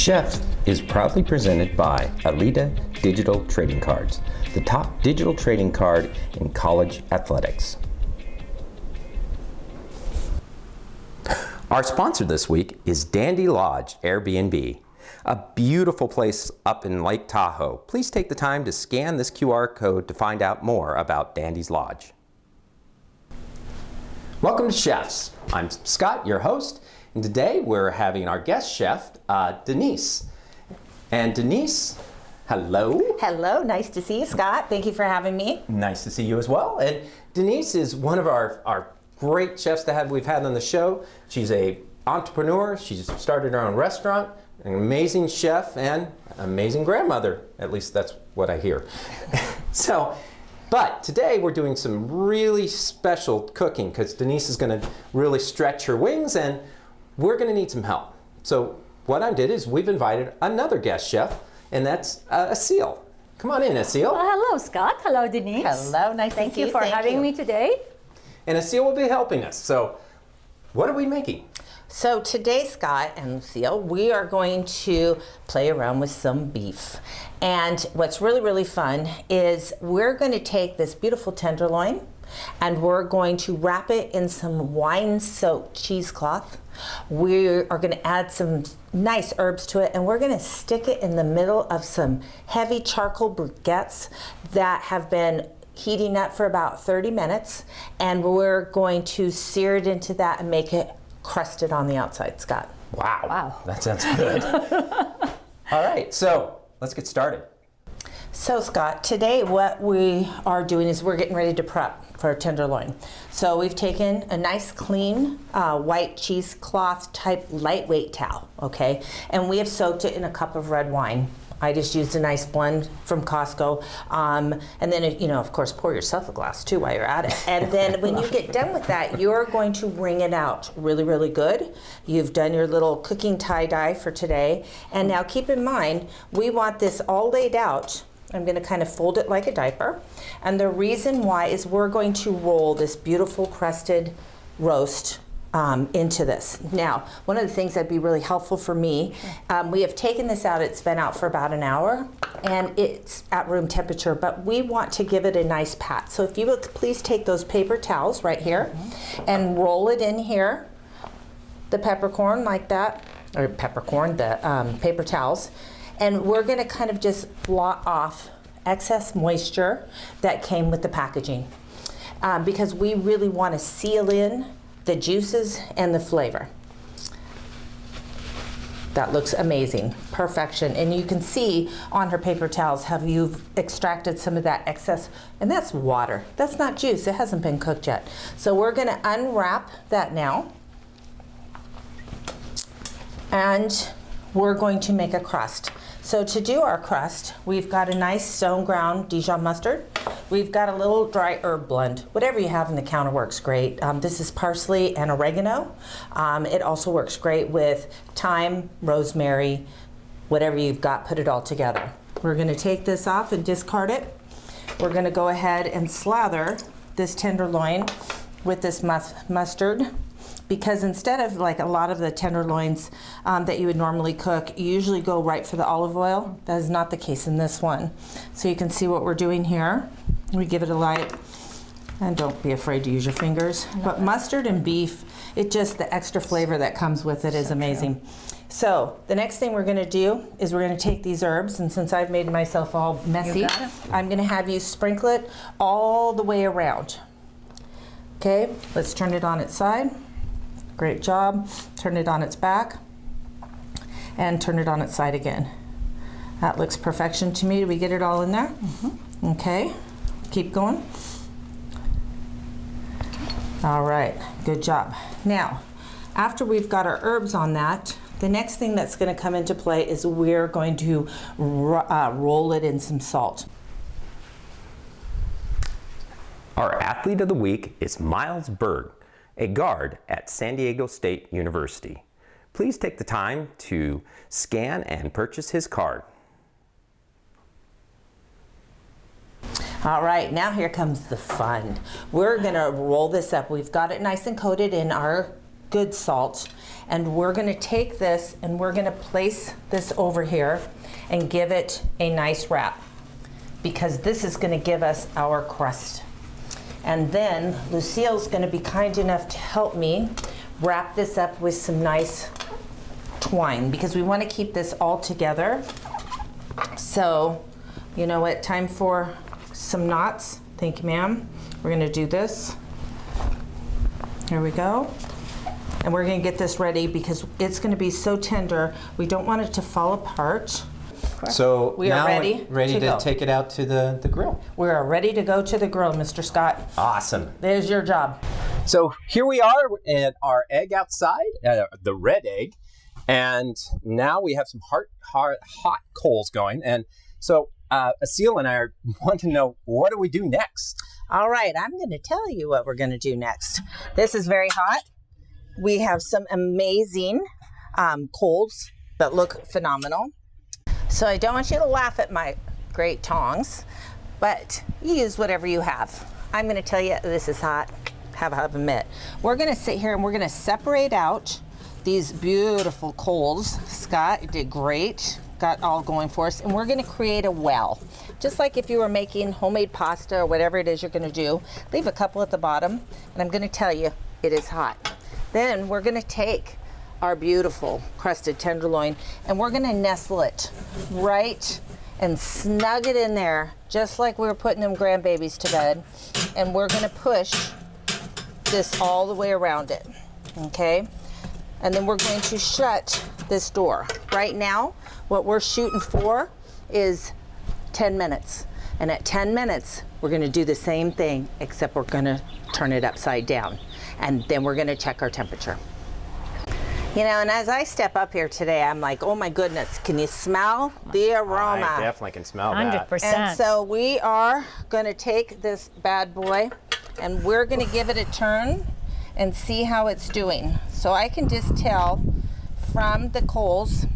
Chef is proudly presented by Aleda Digital Trading Cards, the top digital trading card in college athletics. Our sponsor this week is Dandy Lodge Airbnb, a beautiful place up in Lake Tahoe. Please take the time to scan this QR code to find out more about Dandy's Lodge. Welcome to Chefs. I'm Scott, your host, and today we're having our guest chef, Denise. And Denise, hello. Hello, nice to see you, Scott. Thank you for having me. Nice to see you as well. And Denise is one of our great chefs we've had on the show. She's an entrepreneur. She's started her own restaurant, an amazing chef, and amazing grandmother. At least that's what I hear. But today we're doing some really special cooking because Denise is going to really stretch her wings and we're going to need some help. So what I did is we've invited another guest chef, and that's Aseel. Come on in, Aseel. Well, hello, Scott. Hello, Denise. Hello, nice to see you. Thank you for having me today. And Aseel will be helping us. So what are we making? So today, Scott and Lucille, we are going to play around with some beef. And what's really, really fun is we're going to take this beautiful tenderloin and we're going to wrap it in some wine-soaked cheesecloth. We are going to add some nice herbs to it and we're going to stick it in the middle of some heavy charcoal briquettes that have been heating up for about 30 minutes. And we're going to sear it into that and make it crusted on the outside, Scott. Wow. Wow. That sounds good. All right, so let's get started. So Scott, today what we are doing is we're getting ready to prep for a tenderloin. So we've taken a nice clean white cheesecloth type lightweight towel, okay? And we have soaked it in a cup of red wine. I just used a nice blend from Costco. And then, of course, pour yourself a glass too while you're at it. And then when you get done with that, you're going to wring it out really, really good. You've done your little cooking tie-dye for today. And now keep in mind, we want this all laid out. I'm going to kind of fold it like a diaper. And the reason why is we're going to roll this beautiful crusted roast into this. Now, one of the things that'd be really helpful for me, we have taken this out, it's been out for about an hour, and it's at room temperature, but we want to give it a nice pat. So if you would please take those paper towels right here and roll it in here, the peppercorn like that, or peppercorn, the paper towels, and we're gonna kind of just blot off excess moisture that came with the packaging because we really want to seal in the juices and the flavor. That looks amazing, perfection. And you can see on her paper towels how you've extracted some of that excess, and that's water. That's not juice, it hasn't been cooked yet. So we're gonna unwrap that now. And we're going to make a crust. So to do our crust, we've got a nice stone ground Dijon mustard. We've got a little dry herb blend. Whatever you have in the counter works great. This is parsley and oregano. It also works great with thyme, rosemary, whatever you've got, put it all together. We're gonna take this off and discard it. We're gonna go ahead and slather this tenderloin with this mustard, because instead of like a lot of the tenderloins that you would normally cook, you usually go right for the olive oil. That is not the case in this one. So you can see what we're doing here. We give it a light, and don't be afraid to use your fingers. But mustard and beef, the extra flavor that comes with it is amazing. So the next thing we're gonna do is we're gonna take these herbs, and since I've made myself all messy, I'm gonna have you sprinkle it all the way around. Okay, let's turn it on its side. Great job. Turn it on its back and turn it on its side again. That looks perfection to me. Did we get it all in there? Mm-hmm. Okay, keep going. All right, good job. Now, after we've got our herbs on that, the next thing that's going to come into play is we're going to roll it in some salt. Our athlete of the week is Miles Berg, a guard at San Diego State University. Please take the time to scan and purchase his card. All right, now here comes the fun. We're gonna roll this up. We've got it nice and coated in our good salt, And we're gonna take this and we're gonna place this over here and give it a nice wrap, because this is gonna give us our crust. And then Lucille's gonna be kind enough to help me wrap this up with some nice twine, because we wanna keep this all together. So, you know what, time for some knots. Thank you, ma'am. We're gonna do this. Here we go. And we're gonna get this ready because it's gonna be so tender. We don't want it to fall apart. So We are now ready to go. take it out to the grill. We are ready to go to the grill, Mr. Scott. Awesome. There's your job. So here we are at our egg outside, the red egg, and now we have some hot coals going. And so Aseel and I want to know, what do we do next? All right, I'm going to tell you what we're going to do next. This is very hot. We have some amazing coals that look phenomenal. So I don't want you to laugh at my great tongs, but you use whatever you have. I'm going to tell you this is hot. Have a mitt. We're going to sit here and we're going to separate out these beautiful coals. Scott, you did great. Got all going for us. And we're going to create a well. Just like if you were making homemade pasta or whatever it is you're going to do. Leave a couple at the bottom. And I'm going to tell you, it is hot. Then we're going to take our beautiful crusted tenderloin and we're going to nestle it right and snug it in there, just like we were putting them grandbabies to bed. And we're going to push this all the way around it, okay? And then we're going to shut this door. Right now, what we're shooting for is 10 minutes. And at 10 minutes, we're gonna do the same thing, except we're gonna turn it upside down. And then we're gonna check our temperature. You know, and as I step up here today, I'm like, oh my goodness, can you smell the aroma? I definitely can smell that. 100%. And so we are gonna take this bad boy and we're gonna give it a turn and see how it's doing. So I can just tell from the coals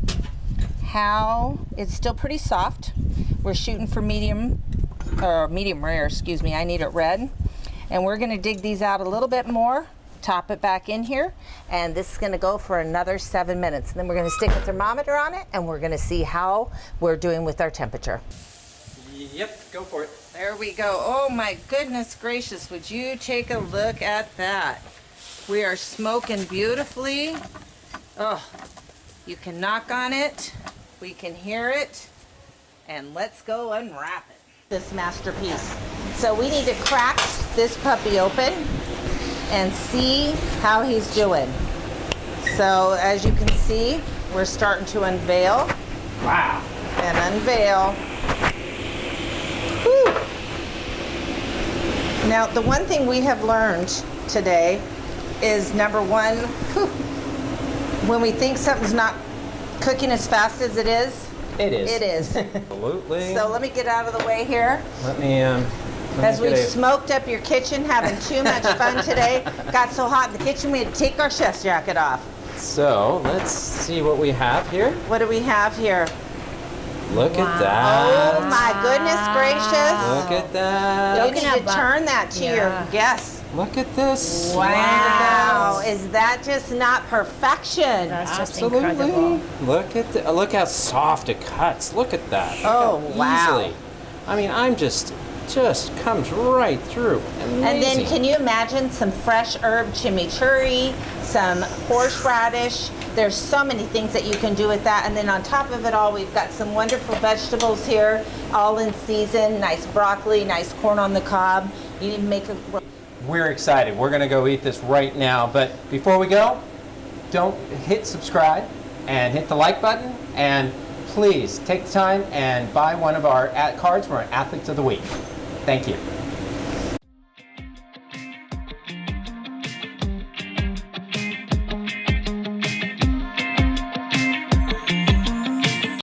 how it's still pretty soft. We're shooting for medium rare, excuse me. I need it red. And we're gonna dig these out a little bit more, top it back in here, and this is gonna go for another 7 minutes. And then we're gonna stick a thermometer on it and we're gonna see how we're doing with our temperature. Yep, go for it. There we go. Oh my goodness gracious, would you take a look at that? We are smoking beautifully. Oh, you can knock on it, we can hear it, and let's go unwrap it. This masterpiece. So we need to crack this puppy open and see how he's doing. So as you can see, we're starting to unveil. Wow. And unveil. Whew. Now, the one thing we have learned today is, number one, when we think something's not cooking as fast as it is, It is. it is. Absolutely. So let me get out of the way here. Let me As we've smoked up your kitchen, having too much fun today. Got so hot in the kitchen, we had to take our chef's jacket off. So let's see what we have here. What do we have here? Look at that. Oh my goodness gracious. Look at that. You need to turn that to your guests. Look at this. Wow, is that just not perfection? That's just Absolutely. incredible. Look how soft it cuts. Look at that. Look Oh, how wow. easily. I mean, I'm just comes right through. Amazing. And then can you imagine some fresh herb chimichurri, some horseradish? There's so many things that you can do with that. And then on top of it all, we've got some wonderful vegetables here, all in season. Nice broccoli, nice corn on the cob. You can make a... We're excited. We're going to go eat this right now. But before we go, don't hit subscribe and hit the like button. And please take the time and buy one of our cards for our Athletes of the Week. Thank you.